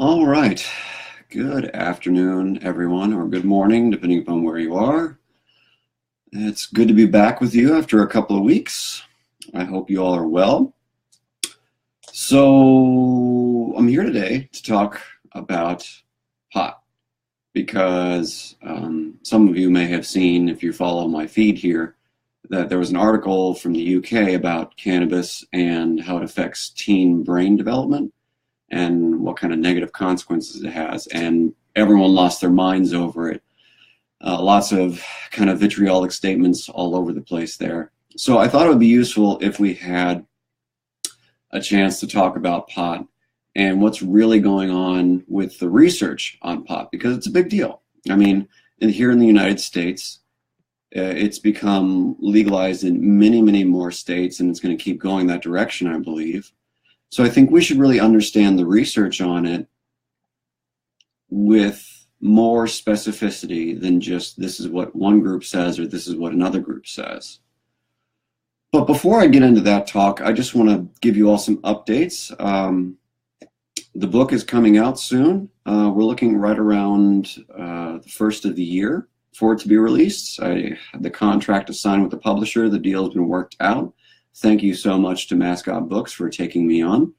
All right. Good afternoon, everyone, or good morning, depending upon where you are. It's good to be back with you after a couple of weeks. I hope you all are well. So, I'm here today to talk about pot because some of you may have seen, if you follow my feed here, that there was an article from the UK about cannabis and how it affects teen brain development and what kind of negative consequences it has. And everyone lost their minds over it. Lots of kind of vitriolic statements all over the place there. So I thought it would be useful if we had a chance to talk about pot and what's really going on with the research on pot, because it's a big deal. I mean, here in the United States, it's become legalized in many, many more states, and it's going to keep going that direction, I believe. So I think we should really understand the research on it with more specificity than just this is what one group says or this is what another group says. But before I get into that talk, I just want to give you all some updates. The book is coming out soon. We're looking right around the first of the year for it to be released. I had the contract to sign with the publisher. The deal has been worked out. Thank you so much to Mascot Books for taking me on.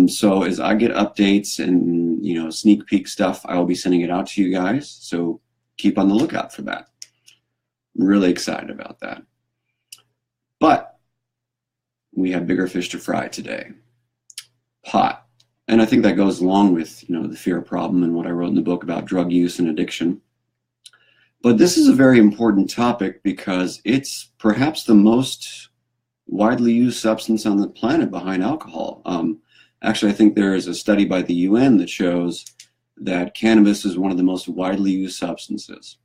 So as I get updates and sneak peek stuff, I will be sending it out to you guys. So keep on the lookout for that. I'm really excited about that. But we have bigger fish to fry today. Pot. And I think that goes along with the fear problem and what I wrote in the book about drug use and addiction. But this is a very important topic because it's perhaps the most widely used substance on the planet behind alcohol. Actually, I think there is a study by the UN that shows that cannabis is one of the most widely used substances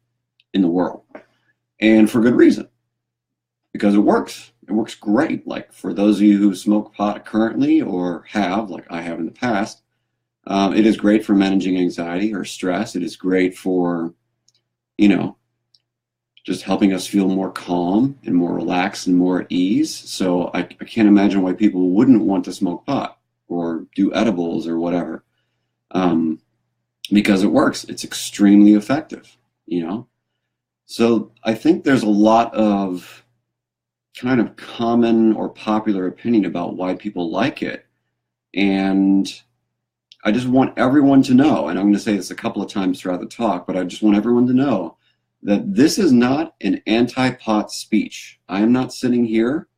in the world. And for good reason. Because it works. It works great. Like for those of you who smoke pot currently or have, like I have in the past, it is great for managing anxiety or stress. It is great for, just helping us feel more calm and more relaxed and more at ease. So I can't imagine why people wouldn't want to smoke pot or do edibles or whatever, because it works. It's extremely effective, So I think there's a lot of kind of common or popular opinion about why people like it. And I just want everyone to know, and I'm going to say this a couple of times throughout the talk, but I just want everyone to know that this is not an anti-pot speech. I am not sitting here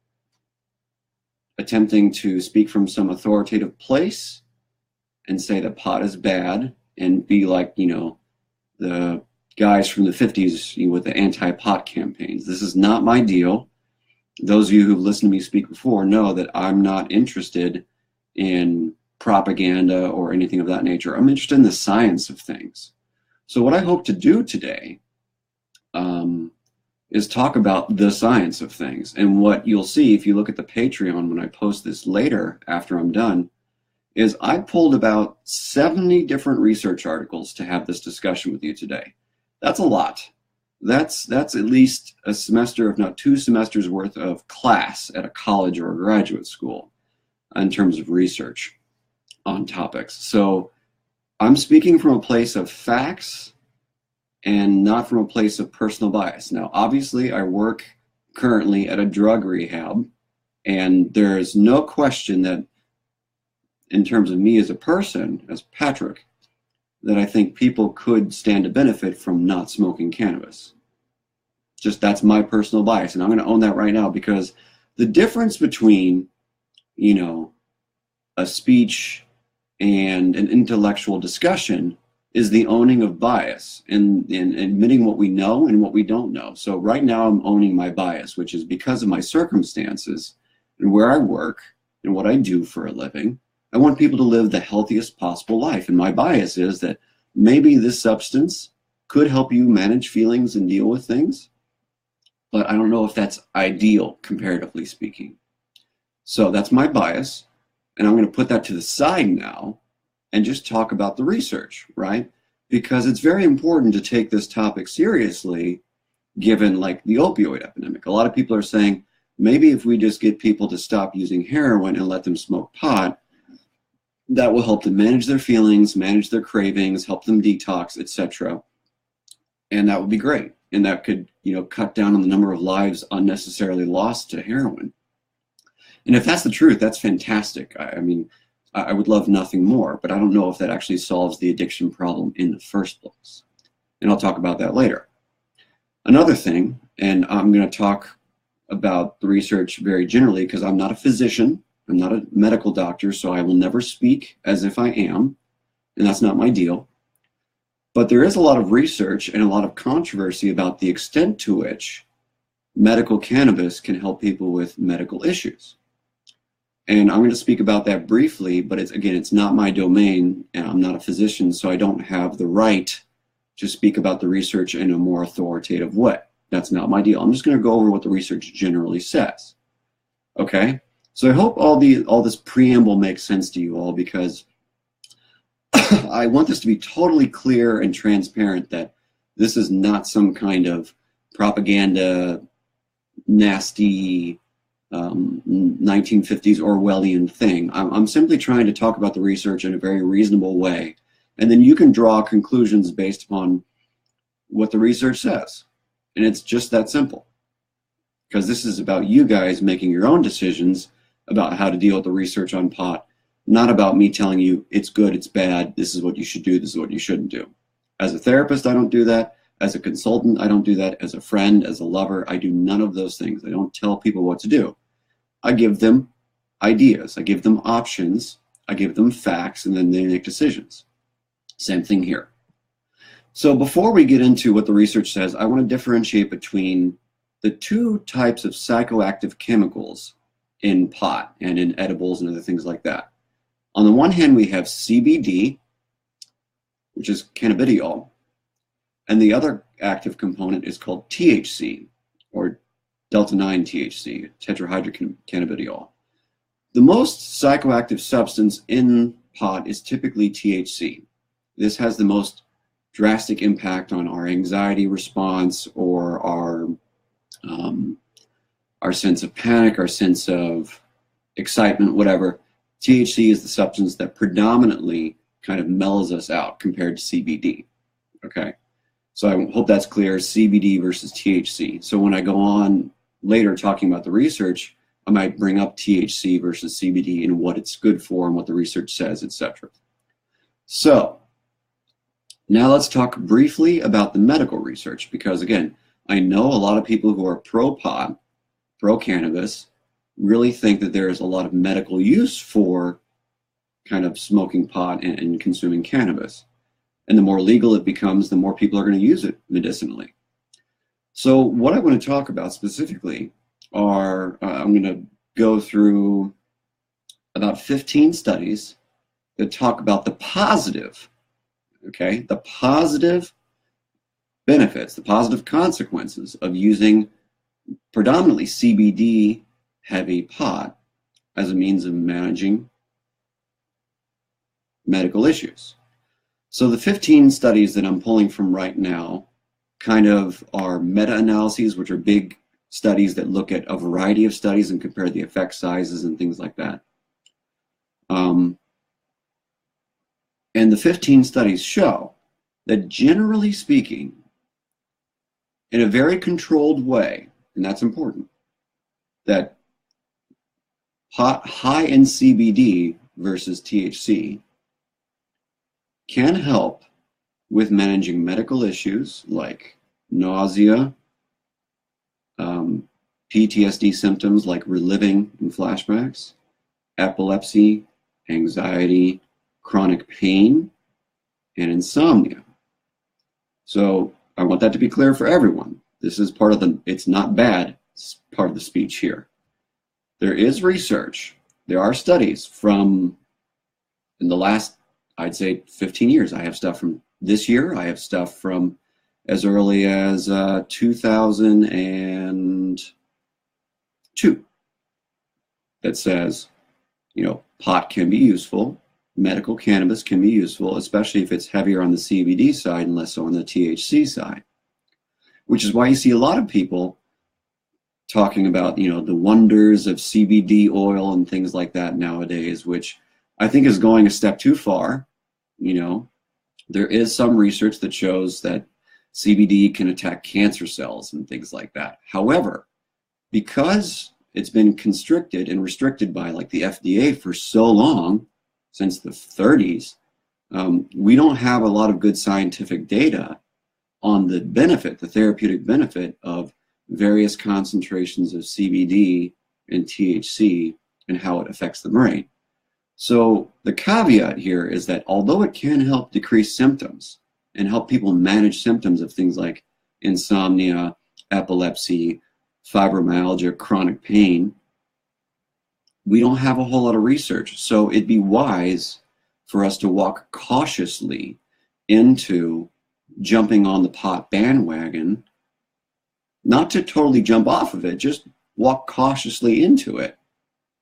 attempting to speak from some authoritative place and say that pot is bad and be like, the guys from the 50s with the anti-pot campaigns. This is not my deal. Those of you who've listened to me speak before know that I'm not interested in propaganda or anything of that nature. I'm interested in the science of things. So what I hope to do today is talk about the science of things. And what you'll see if you look at the Patreon when I post this later after I'm done is I pulled about 70 different research articles to have this discussion with you today. That's a lot. That's at least a semester, if not 2 semesters worth of class at a college or a graduate school in terms of research on topics. So I'm speaking from a place of facts and not from a place of personal bias. Now, obviously, I work currently at a drug rehab, and there's no question that in terms of me as a person, as Patrick, that I think people could stand to benefit from not smoking cannabis. Just that's my personal bias, and I'm going to own that right now, because the difference between, a speech and an intellectual discussion is the owning of bias and admitting what we know and what we don't know. So right now I'm owning my bias, which is because of my circumstances and where I work and what I do for a living. I want people to live the healthiest possible life. And my bias is that maybe this substance could help you manage feelings and deal with things, but I don't know if that's ideal, comparatively speaking. So that's my bias. And I'm going to put that to the side now and just talk about the research, right? Because it's very important to take this topic seriously, given like the opioid epidemic. A lot of people are saying, maybe if we just get people to stop using heroin and let them smoke pot, that will help them manage their feelings, manage their cravings, help them detox, etc. And that would be great. And that could, cut down on the number of lives unnecessarily lost to heroin. And if that's the truth, that's fantastic. I mean, I would love nothing more, but I don't know if that actually solves the addiction problem in the first place. And I'll talk about that later. Another thing, and I'm going to talk about the research very generally because I'm not a physician, I'm not a medical doctor, so I will never speak as if I am, and that's not my deal. But there is a lot of research and a lot of controversy about the extent to which medical cannabis can help people with medical issues. And I'm going to speak about that briefly, but it's not my domain, and I'm not a physician, so I don't have the right to speak about the research in a more authoritative way. That's not my deal. I'm just going to go over what the research generally says. Okay? So I hope all this preamble makes sense to you all, because I want this to be totally clear and transparent that this is not some kind of propaganda, nasty 1950s Orwellian thing. I'm simply trying to talk about the research in a very reasonable way, and then you can draw conclusions based upon what the research says. And it's just that simple, because this is about you guys making your own decisions about how to deal with the research on pot, not about me telling you it's good, it's bad, this is what you should do, this is what you shouldn't do. As a therapist, I don't do that. As a consultant, I don't do that. As a friend, as a lover, I do none of those things. I don't tell people what to do. I give them ideas, I give them options, I give them facts, and then they make decisions. Same thing here. So before we get into what the research says, I want to differentiate between the two types of psychoactive chemicals in pot and in edibles and other things like that. On the one hand, we have CBD, which is cannabidiol, and the other active component is called THC, or delta-9 THC, tetrahydrocannabidiol. The most psychoactive substance in pot is typically THC. This has the most drastic impact on our anxiety response, or our sense of panic, our sense of excitement, whatever. THC is the substance that predominantly kind of mellows us out compared to CBD. Okay, so I hope that's clear, CBD versus THC. So when I go on later talking about the research, I might bring up THC versus CBD and what it's good for and what the research says, etc. So now let's talk briefly about the medical research, because again, I know a lot of people who are pro-pot, pro-cannabis, really think that there is a lot of medical use for kind of smoking pot and consuming cannabis. And the more legal it becomes, the more people are going to use it medicinally. So what I want to talk about specifically are, I'm going to go through about 15 studies that talk about the positive, okay, the positive benefits, the positive consequences of using predominantly CBD heavy pot as a means of managing medical issues. So the 15 studies that I'm pulling from right now kind of are meta-analyses, which are big studies that look at a variety of studies and compare the effect sizes and things like that. And the 15 studies show that, generally speaking, in a very controlled way, and that's important, that pot high in CBD versus THC can help with managing medical issues like nausea, PTSD symptoms like reliving in flashbacks, epilepsy, anxiety, chronic pain, and insomnia. So I want that to be clear for everyone. This is part of the, it's not bad, it's part of the speech here. There is research, there are studies from, in the last, I'd say 15 years. I have stuff from this year, I have stuff from as early as 2002 that says, pot can be useful, medical cannabis can be useful, especially if it's heavier on the CBD side and less so on the THC side. Which is why you see a lot of people talking about, the wonders of CBD oil and things like that nowadays, which I think is going a step too far. You know, there is some research that shows that CBD can attack cancer cells and things like that. However, because it's been constricted and restricted by like the FDA for so long, since the 30s, we don't have a lot of good scientific data on the benefit, the therapeutic benefit of various concentrations of CBD and THC and how it affects the brain. So the caveat here is that although it can help decrease symptoms and help people manage symptoms of things like insomnia, epilepsy, fibromyalgia, chronic pain, we don't have a whole lot of research. So it'd be wise for us to walk cautiously into jumping on the pot bandwagon, not to totally jump off of it, just walk cautiously into it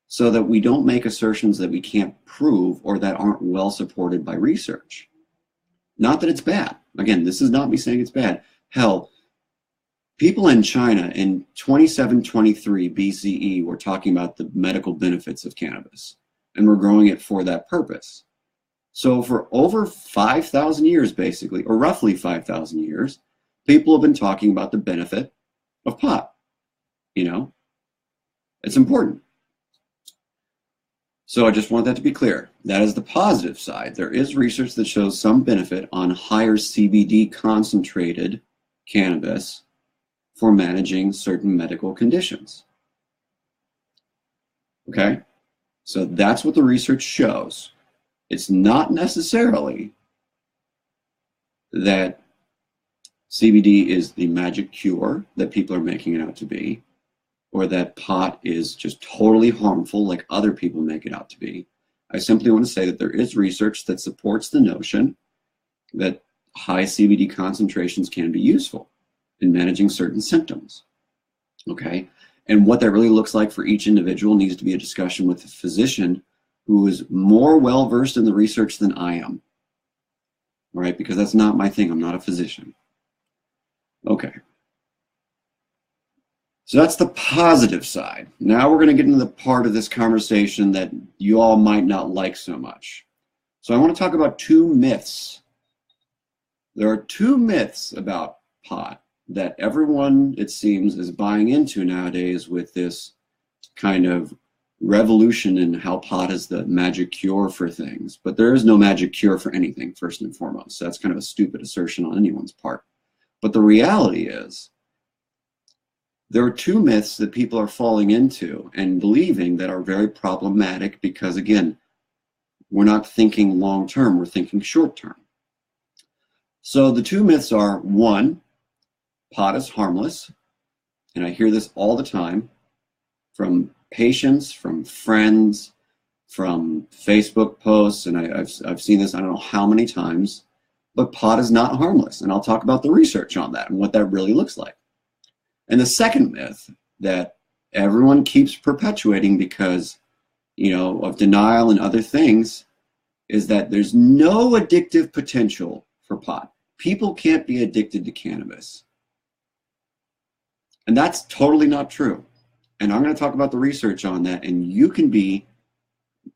so that we don't make assertions that we can't prove or that aren't well supported by research. Not that it's bad. Again, this is not me saying it's bad. Hell, people in China in 2723 BCE were talking about the medical benefits of cannabis, and were growing it for that purpose. So for over 5,000 years, basically, or roughly 5,000 years, people have been talking about the benefit of pot. You know, it's important. So I just want that to be clear. That is the positive side. There is research that shows some benefit on higher CBD concentrated cannabis for managing certain medical conditions. Okay, so that's what the research shows. It's not necessarily that CBD is the magic cure that people are making it out to be, or that pot is just totally harmful like other people make it out to be. I simply want to say that there is research that supports the notion that high CBD concentrations can be useful in managing certain symptoms. Okay, and what that really looks like for each individual needs to be a discussion with a physician who is more well-versed in the research than I am, right? Because that's not my thing. I'm not a physician. Okay. So that's the positive side. Now we're going to get into the part of this conversation that you all might not like so much. So I want to talk about two myths. There are two myths about pot that everyone, it seems, is buying into nowadays with this kind of revolution in how pot is the magic cure for things. But there is no magic cure for anything, first and foremost. So that's kind of a stupid assertion on anyone's part. But the reality is, there are two myths that people are falling into and believing that are very problematic because, again, we're not thinking long term, we're thinking short term. So the two myths are, one, pot is harmless, and I hear this all the time from patients, from friends, from Facebook posts, and I've seen this I don't know how many times, but pot is not harmless, and I'll talk about the research on that and what that really looks like. And the second myth that everyone keeps perpetuating because, you know, of denial and other things is that there's no addictive potential for pot. People can't be addicted to cannabis. And that's totally not true. And I'm going to talk about the research on that, and you can be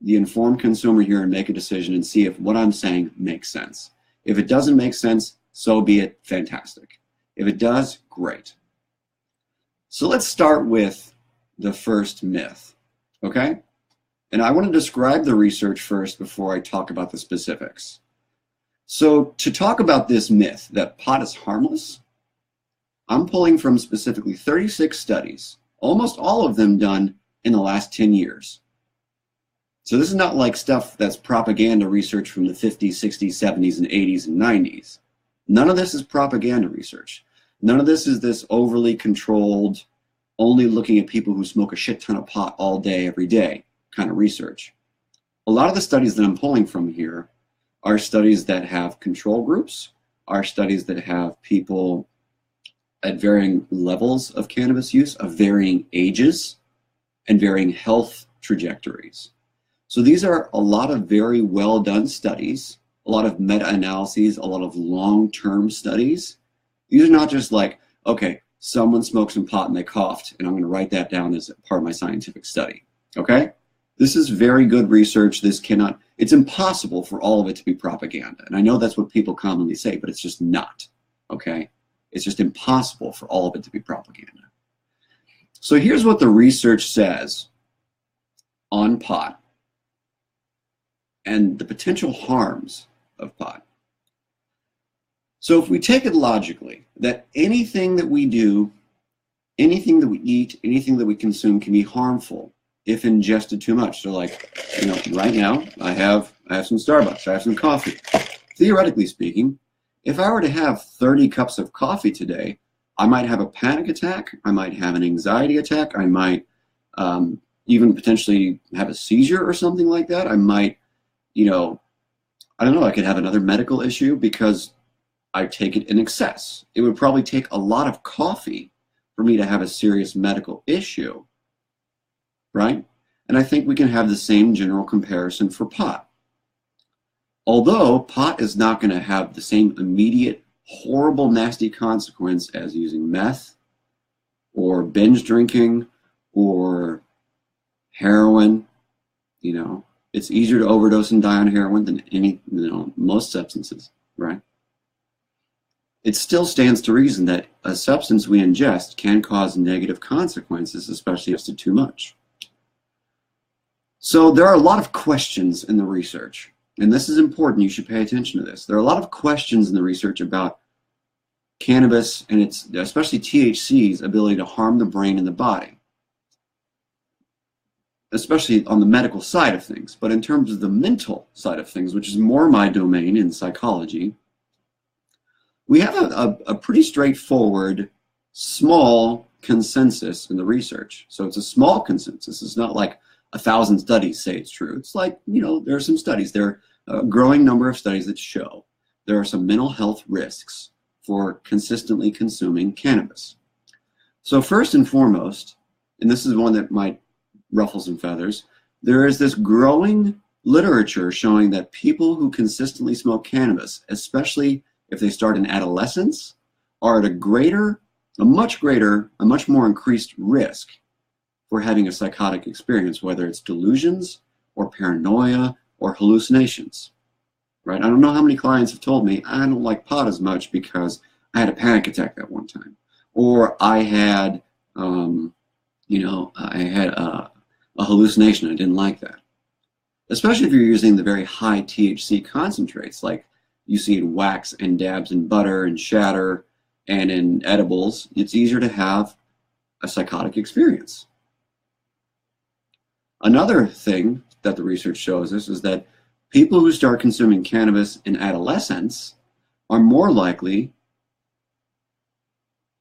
the informed consumer here and make a decision and see if what I'm saying makes sense. If it doesn't make sense, so be it, fantastic. If it does, great. So let's start with the first myth, okay? And I want to describe the research first before I talk about the specifics. So to talk about this myth that pot is harmless, I'm pulling from specifically 36 studies, almost all of them done in the last 10 years. So this is not like stuff that's propaganda research from the 50s, 60s, 70s, and 80s and 90s. None of this is propaganda research. None of this is this overly controlled, only looking at people who smoke a shit ton of pot all day, every day kind of research. A lot of the studies that I'm pulling from here are studies that have control groups, are studies that have people at varying levels of cannabis use, of varying ages, and varying health trajectories. So these are a lot of very well done studies, a lot of meta-analyses, a lot of long-term studies. These are not just like, okay, someone smoked some pot and they coughed, and I'm going to write that down as part of my scientific study, okay? This is very good research. It's impossible for all of it to be propaganda. And I know that's what people commonly say, but it's just not, okay? It's just impossible for all of it to be propaganda. So here's what the research says on pot and the potential harms of pot. So if we take it logically, that anything that we do, anything that we eat, anything that we consume can be harmful if ingested too much. So like, right now I have some Starbucks, I have some coffee. Theoretically speaking, if I were to have 30 cups of coffee today, I might have a panic attack, I might have an anxiety attack, I might even potentially have a seizure or something like that. I might, I don't know, I could have another medical issue because I take it in excess. It would probably take a lot of coffee for me to have a serious medical issue, right? And I think we can have the same general comparison for pot. Although pot is not going to have the same immediate, horrible, nasty consequence as using meth or binge drinking or heroin. It's easier to overdose and die on heroin than most substances, right? It still stands to reason that a substance we ingest can cause negative consequences, especially if it's too much. So there are a lot of questions in the research, and this is important. You should pay attention to this. There are a lot of questions in the research about cannabis and its, especially THC's, ability to harm the brain and the body, especially on the medical side of things. But in terms of the mental side of things, which is more my domain in psychology, we have a pretty straightforward, small consensus in the research. So it's a small consensus. It's not like 1,000 studies say it's true. It's like, there are some studies. There are a growing number of studies that show there are some mental health risks for consistently consuming cannabis. So first and foremost, and this is one that might ruffle some feathers, there is this growing literature showing that people who consistently smoke cannabis, especially if they start in adolescence, are at a much more increased risk for having a psychotic experience, whether it's delusions or paranoia or hallucinations, right? I don't know how many clients have told me, I don't like pot as much because I had a panic attack that one time. Or I had, a hallucination, I didn't like that. Especially if you're using the very high THC concentrates, like you see in wax and dabs and butter and shatter and in edibles, it's easier to have a psychotic experience. Another thing that the research shows us is that people who start consuming cannabis in adolescence are more likely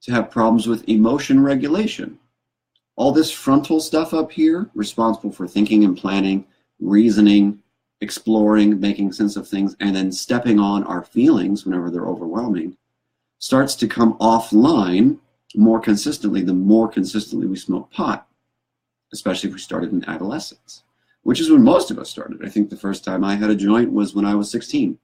to have problems with emotion regulation. All this frontal stuff up here, responsible for thinking and planning, reasoning, exploring, making sense of things, and then stepping on our feelings whenever they're overwhelming, starts to come offline more consistently the more consistently we smoke pot, especially if we started in adolescence, which is when most of us started. I think the first time I had a joint was when I was 16.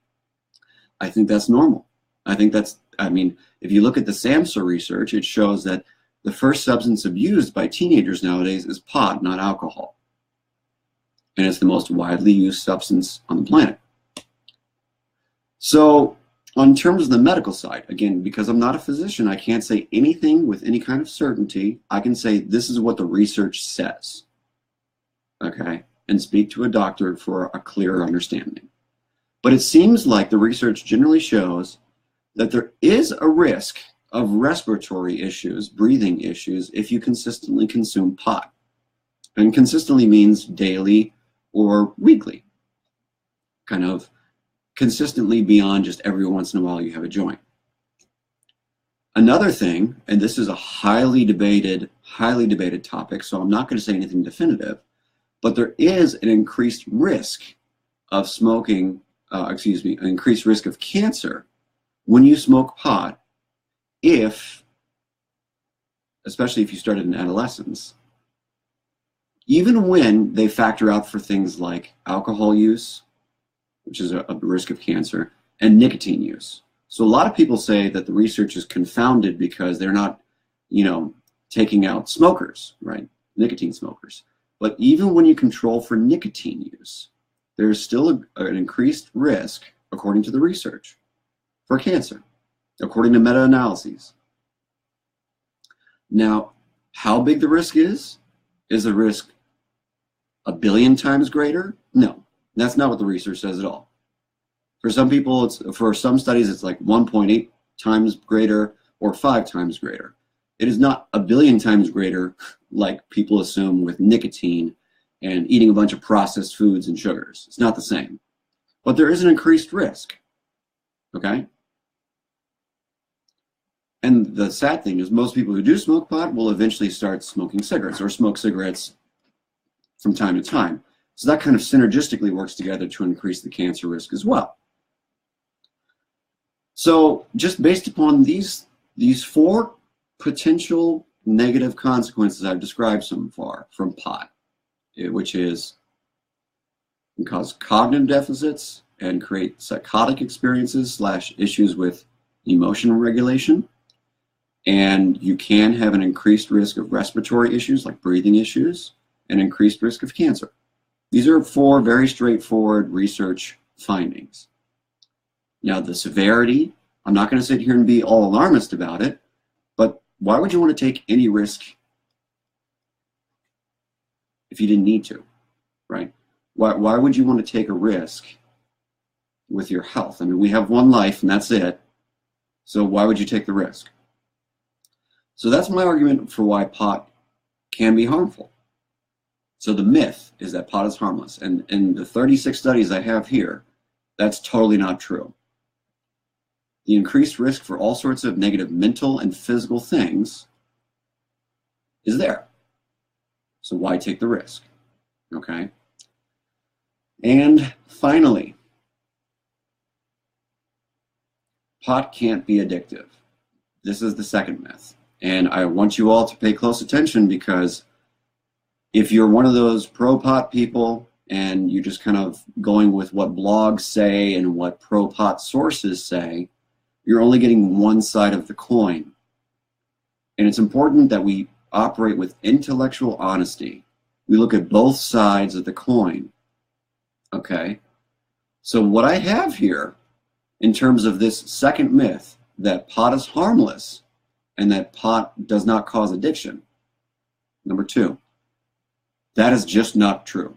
I think that's normal. If you look at the SAMHSA research, it shows that the first substance abused by teenagers nowadays is pot, not alcohol. And it's the most widely used substance on the planet. So, on terms of the medical side, again, because I'm not a physician, I can't say anything with any kind of certainty. I can say this is what the research says, okay, and speak to a doctor for a clearer understanding. But it seems like the research generally shows that there is a risk of respiratory issues, breathing issues, if you consistently consume pot. And consistently means daily or weekly, kind of consistently beyond just every once in a while you have a joint. Another thing, and this is a highly debated topic, so I'm not going to say anything definitive, but there is an increased risk of smoking, an increased risk of cancer when you smoke pot, especially if you started in adolescence, even when they factor out for things like alcohol use, which is a risk of cancer, and nicotine use. So a lot of people say that the research is confounded because they're not, taking out smokers, right? Nicotine smokers. But even when you control for nicotine use, there is still an increased risk, according to the research, for cancer, according to meta-analyses. Now, how big the risk is the risk a billion times greater? No, that's not what the research says at all. For some people, for some studies, it's like 1.8 times greater or 5 times greater. It is not a billion times greater like people assume with nicotine and eating a bunch of processed foods and sugars. It's not the same. But there is an increased risk, okay? And the sad thing is most people who do smoke pot will eventually start smoking cigarettes or smoke cigarettes from time to time. So that kind of synergistically works together to increase the cancer risk as well. So just based upon these 4 potential negative consequences I've described so far from pot, which is can cause cognitive deficits and create psychotic experiences / issues with emotional regulation. And you can have an increased risk of respiratory issues like breathing issues and increased risk of cancer. These are 4 very straightforward research findings. Now, the severity, I'm not going to sit here and be all alarmist about it, but why would you want to take any risk if you didn't need to, right? Why would you want to take a risk with your health? I mean, we have one life and that's it. So why would you take the risk? So that's my argument for why pot can be harmful. So the myth is that pot is harmless. And in the 36 studies I have here, that's totally not true. The increased risk for all sorts of negative mental and physical things is there. So why take the risk? Okay. And finally, pot can't be addictive. This is the second myth. And I want you all to pay close attention, because if you're one of those pro-pot people and you're just kind of going with what blogs say and what pro-pot sources say, you're only getting one side of the coin. And it's important that we operate with intellectual honesty. We look at both sides of the coin. Okay? So what I have here in terms of this second myth, that pot is harmless and that pot does not cause addiction. Number 2, that is just not true.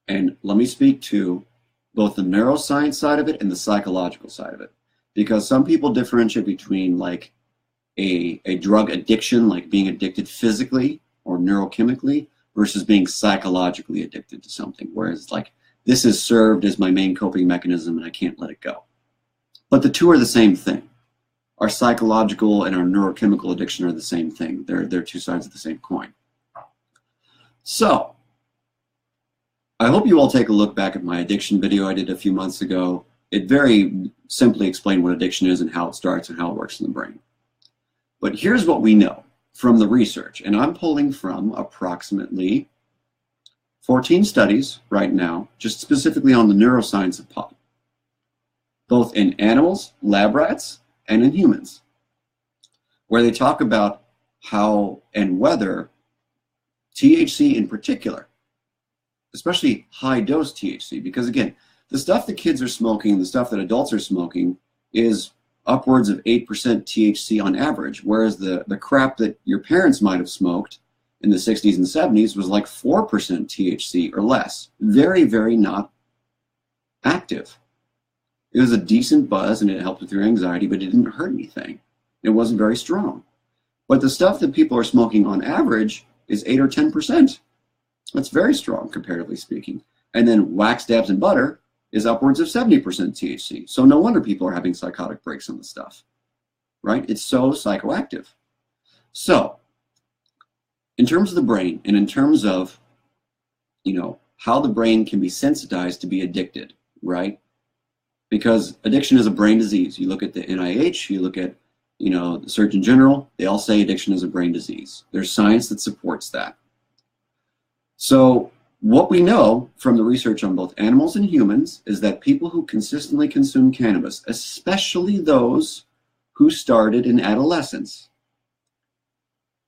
And let me speak to both the neuroscience side of it and the psychological side of it. Because some people differentiate between like a drug addiction, like being addicted physically or neurochemically, versus being psychologically addicted to something. Whereas like, this has served as my main coping mechanism and I can't let it go. But the two are the same thing. Our psychological and our neurochemical addiction are the same thing. They're 2 sides of the same coin. So, I hope you all take a look back at my addiction video I did a few months ago. It very simply explained what addiction is and how it starts and how it works in the brain. But here's what we know from the research, and I'm pulling from approximately 14 studies right now, just specifically on the neuroscience of pot, both in animals, lab rats, and in humans, where they talk about how and whether THC in particular, especially high dose THC, because again, the stuff that kids are smoking, the stuff that adults are smoking is upwards of 8% THC on average, whereas the crap that your parents might have smoked in the 60s and 70s was like 4% THC or less. Very, very not active. It was a decent buzz and it helped with your anxiety, but it didn't hurt anything. It wasn't very strong. But the stuff that people are smoking on average is 8 or 10%. That's very strong, comparatively speaking. And then wax, dabs, and butter is upwards of 70% THC. So no wonder people are having psychotic breaks on the stuff, right? It's so psychoactive. So in terms of the brain and in terms of, how the brain can be sensitized to be addicted, right? Because addiction is a brain disease. You look at the NIH, you look at, the Surgeon General, they all say addiction is a brain disease. There's science that supports that. So what we know from the research on both animals and humans is that people who consistently consume cannabis, especially those who started in adolescence,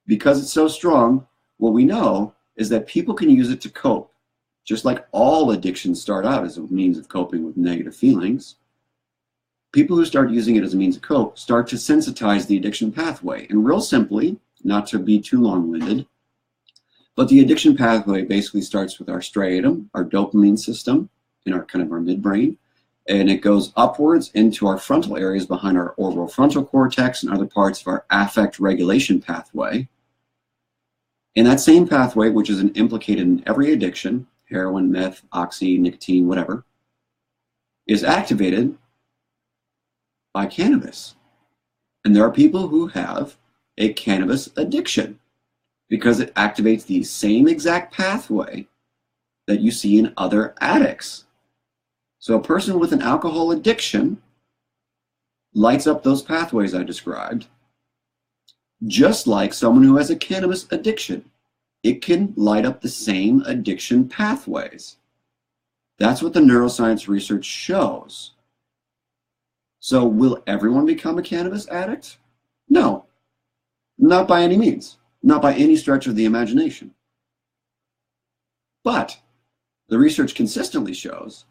because it's so strong, what we know is that people can use it to cope. Just like all addictions start out as a means of coping with negative feelings, people who start using it as a means of cope start to sensitize the addiction pathway. And real simply, not to be too long-winded, but the addiction pathway basically starts with our striatum, our dopamine system, in our kind of our midbrain, and it goes upwards into our frontal areas behind our orbitofrontal cortex and other parts of our affect regulation pathway. And that same pathway, which is implicated in every addiction, heroin, meth, oxy, nicotine, whatever, is activated by cannabis. And there are people who have a cannabis addiction because it activates the same exact pathway that you see in other addicts. So a person with an alcohol addiction lights up those pathways I described, just like someone who has a cannabis addiction. It can light up the same addiction pathways. That's what the neuroscience research shows. So will everyone become a cannabis addict? No, not by any means, not by any stretch of the imagination. But the research consistently shows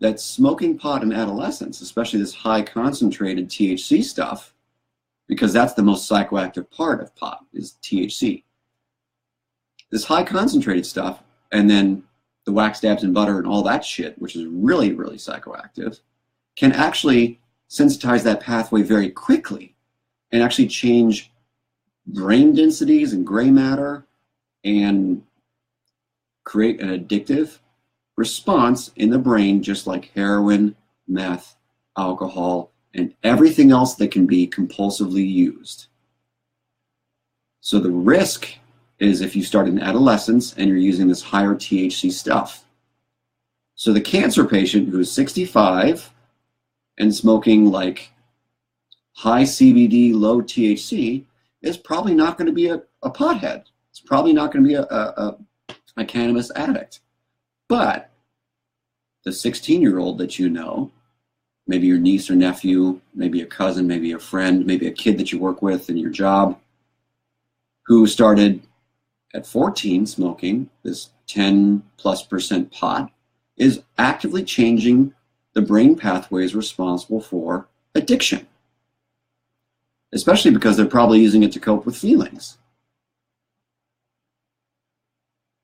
that smoking pot in adolescence, especially this high concentrated THC stuff, because that's the most psychoactive part of pot is THC. This high concentrated stuff, and then the wax dabs and butter and all that shit, which is really, really psychoactive, can actually sensitize that pathway very quickly and actually change brain densities and gray matter and create an addictive response in the brain, just like heroin, meth, alcohol, and everything else that can be compulsively used. So the risk is if you start in adolescence and you're using this higher THC stuff. So the cancer patient who's 65 and smoking like high CBD, low THC is probably not going to be a pothead. It's probably not going to be a cannabis addict. But the 16-year-old that you know, maybe your niece or nephew, maybe a cousin, maybe a friend, maybe a kid that you work with in your job, who started at 14 smoking this 10+% pot, is actively changing the brain pathways responsible for addiction, especially because they're probably using it to cope with feelings.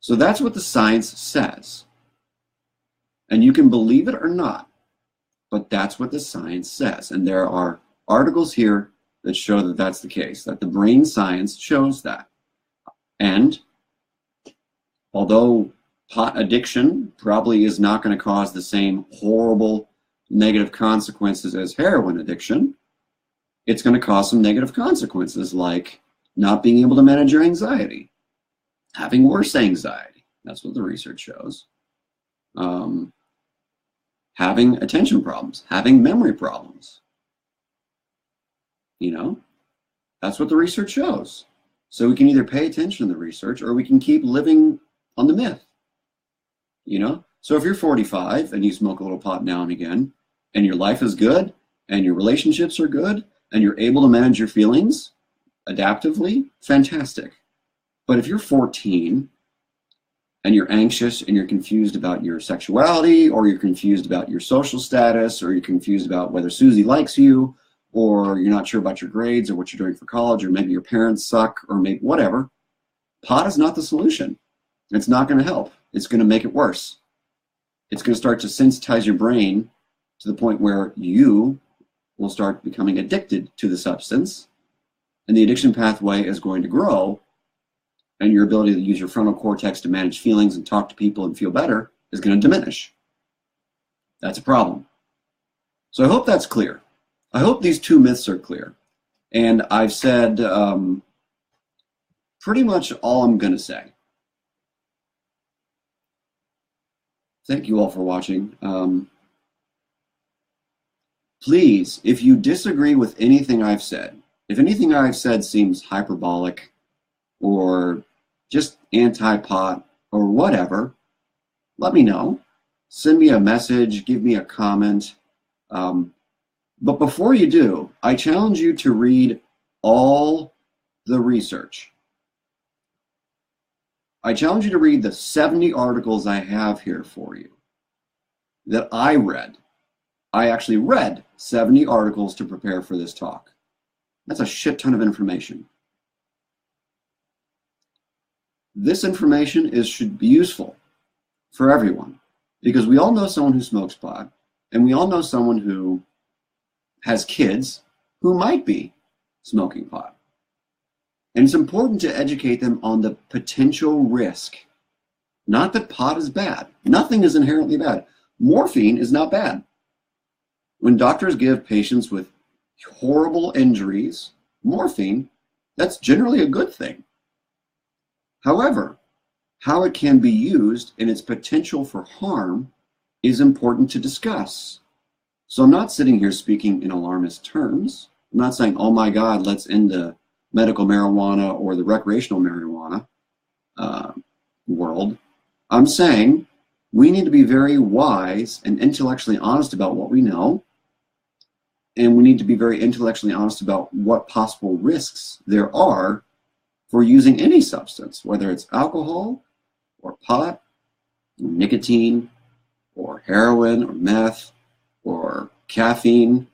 So that's what the science says. And you can believe it or not, but that's what the science says. And there are articles here that show that that's the case, that the brain science shows that. And although pot addiction probably is not going to cause the same horrible negative consequences as heroin addiction, it's going to cause some negative consequences like not being able to manage your anxiety, having worse anxiety. That's what the research shows. Having attention problems, having memory problems. You know, that's what the research shows. So we can either pay attention to the research or we can keep living on the myth. You know, so if you're 45 and you smoke a little pot now and again, and your life is good, and your relationships are good, and you're able to manage your feelings adaptively, fantastic. But if you're 14 and you're anxious and you're confused about your sexuality, or you're confused about your social status, or you're confused about whether Susie likes you, or you're not sure about your grades or what you're doing for college, or maybe your parents suck, or maybe whatever, pot is not the solution. It's not going to help. It's going to make it worse. It's going to start to sensitize your brain to the point where you will start becoming addicted to the substance, and the addiction pathway is going to grow, and your ability to use your frontal cortex to manage feelings and talk to people and feel better is going to diminish. That's a problem. So I hope that's clear. I hope these two myths are clear. And I've said pretty much all I'm going to say. Thank you all for watching. Please, if you disagree with anything I've said, if anything I've said seems hyperbolic or just anti-pot or whatever, let me know. Send me a message, give me a comment. But before you do, I challenge you to read all the research. I challenge you to read the 70 articles I have here for you that I read. I actually read 70 articles to prepare for this talk. That's a shit ton of information. This information should be useful for everyone because we all know someone who smokes pot, and we all know someone who has kids who might be smoking pot. And it's important to educate them on the potential risk. Not that pot is bad. Nothing is inherently bad. Morphine is not bad. When doctors give patients with horrible injuries morphine, that's generally a good thing. However, how it can be used and its potential for harm is important to discuss. So I'm not sitting here speaking in alarmist terms. I'm not saying, oh my God, let's end the medical marijuana or the recreational marijuana world. I'm saying we need to be very wise and intellectually honest about what we know. And we need to be very intellectually honest about what possible risks there are for using any substance, whether it's alcohol or pot, or nicotine, or heroin, or meth, or caffeine.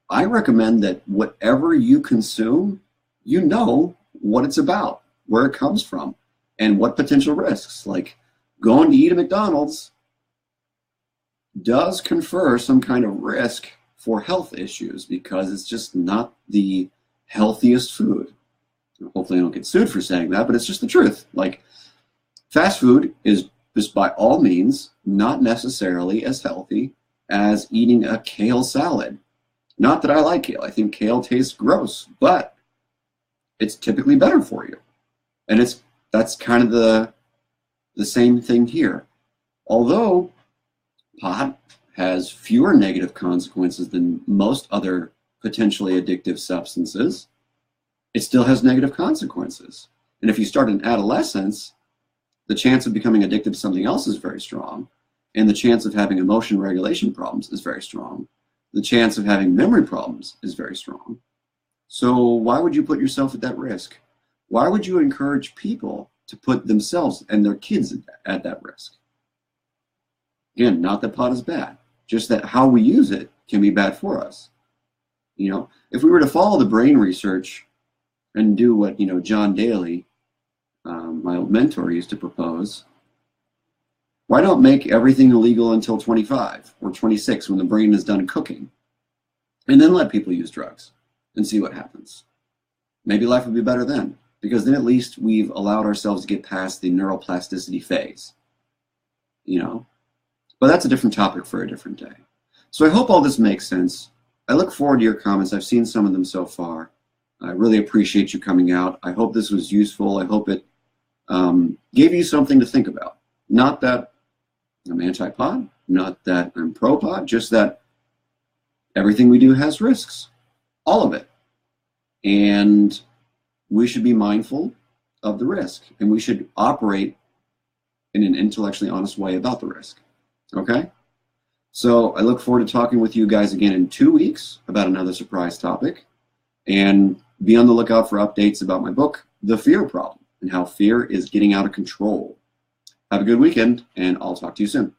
I recommend that whatever you consume, you know what it's about, where it comes from, and what potential risks. Like going to eat at McDonald's does confer some kind of risk for health issues because it's just not the healthiest food. Hopefully I don't get sued for saying that, but it's just the truth. Like fast food is just by all means not necessarily as healthy as eating a kale salad. Not that I like kale. I think kale tastes gross, but it's typically better for you. And that's kind of the same thing here. Although pot has fewer negative consequences than most other potentially addictive substances, it still has negative consequences. And if you start in adolescence, the chance of becoming addicted to something else is very strong. And the chance of having emotion regulation problems is very strong. The chance of having memory problems is very strong. So why would you put yourself at that risk? Why would you encourage people to put themselves and their kids at that risk? Again, not that pot is bad, just that how we use it can be bad for us. You know, if we were to follow the brain research and do what, John Daly, my old mentor, used to propose, why don't make everything illegal until 25 or 26 when the brain is done cooking? And then let people use drugs and see what happens. Maybe life would be better then, because then at least we've allowed ourselves to get past the neuroplasticity phase. But that's a different topic for a different day. So I hope all this makes sense. I look forward to your comments. I've seen some of them so far. I really appreciate you coming out. I hope this was useful. I hope it gave you something to think about. Not that I'm anti-pot, not that I'm pro-pot, just that everything we do has risks, all of it. And we should be mindful of the risk, and we should operate in an intellectually honest way about the risk. Okay? So I look forward to talking with you guys again in 2 weeks about another surprise topic. And be on the lookout for updates about my book, The Fear Problem, and how fear is getting out of control. Have a good weekend, and I'll talk to you soon.